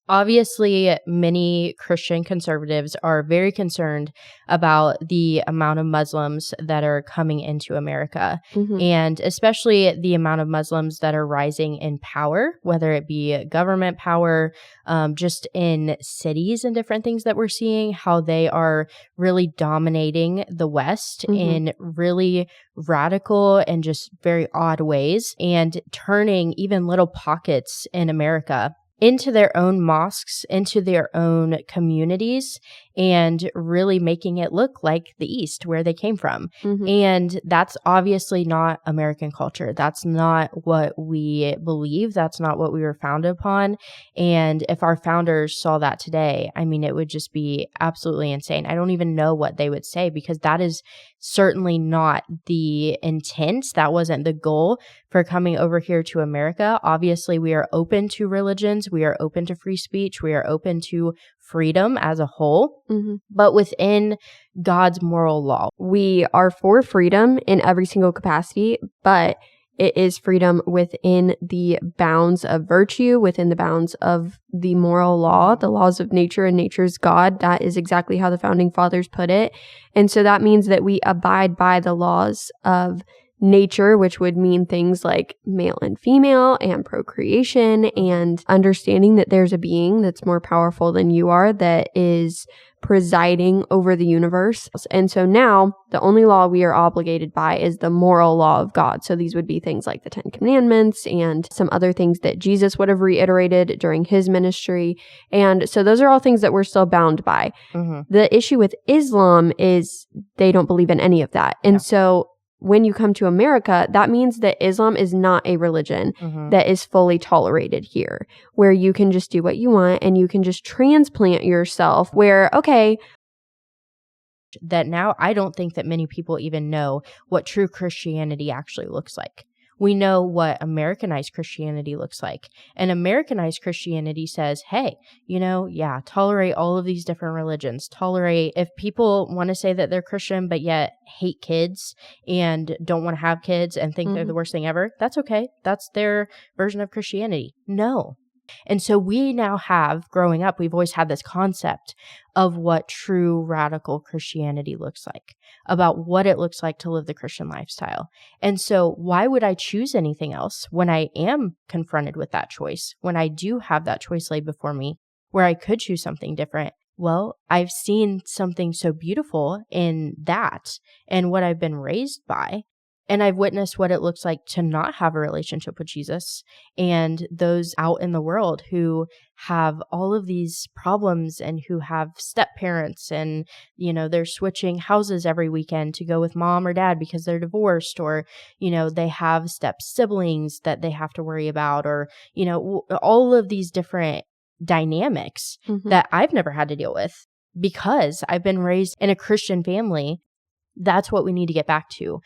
Obviously, many Christian conservatives are very concerned about the amount of Muslims that are coming into America, and especially the amount of Muslims that are rising in power, whether it be government power, just in cities and different things that we're seeing, how they are really dominating the West in really radical and just very odd ways, and turning even little pockets in America into their own mosques, into their own communities, and really making it look like the East, where they came from. And that's obviously not American culture. That's not what we believe. That's not what we were founded upon. And if our founders saw that today, I mean, it would just be absolutely insane. I don't even know what they would say, because that is certainly not the intent. That wasn't the goal for coming over here to America. Obviously, we are open to religions. We are open to free speech. We are open to freedom as a whole, but within God's moral law. We are for freedom in every single capacity, but it is freedom within the bounds of virtue, within the bounds of the moral law, the laws of nature and nature's God. That is exactly how the founding fathers put it. And so that means that we abide by the laws of nature, which would mean things like male and female and procreation, and understanding that there's a being that's more powerful than you are, that is presiding over the universe. And so now the only law we are obligated by is the moral law of God. So these would be things like the 10 Commandments and some other things that Jesus would have reiterated during his ministry. And so those are all things that we're still bound by. The issue with Islam is they don't believe in any of that. And so when you come to America, that means that Islam is not a religion that is fully tolerated here, where you can just do what you want and you can just transplant yourself where, okay. That now I don't think that many people even know what true Christianity actually looks like. We know what Americanized Christianity looks like. And Americanized Christianity says, hey, tolerate all of these different religions. Tolerate, if people want to say that they're Christian, but yet hate kids and don't want to have kids and think they're the worst thing ever, that's okay. That's their version of Christianity. No. And so we now have, growing up, we've always had this concept of what true radical Christianity looks like, about what it looks like to live the Christian lifestyle. And so why would I choose anything else when I am confronted with that choice, when I do have that choice laid before me, where I could choose something different? Well, I've seen something so beautiful in that and what I've been raised by. And I've witnessed what it looks like to not have a relationship with Jesus, and those out in the world who have all of these problems and who have step parents, and, they're switching houses every weekend to go with mom or dad because they're divorced, or, they have step siblings that they have to worry about, or, all of these different dynamics that I've never had to deal with because I've been raised in a Christian family. That's what we need to get back to.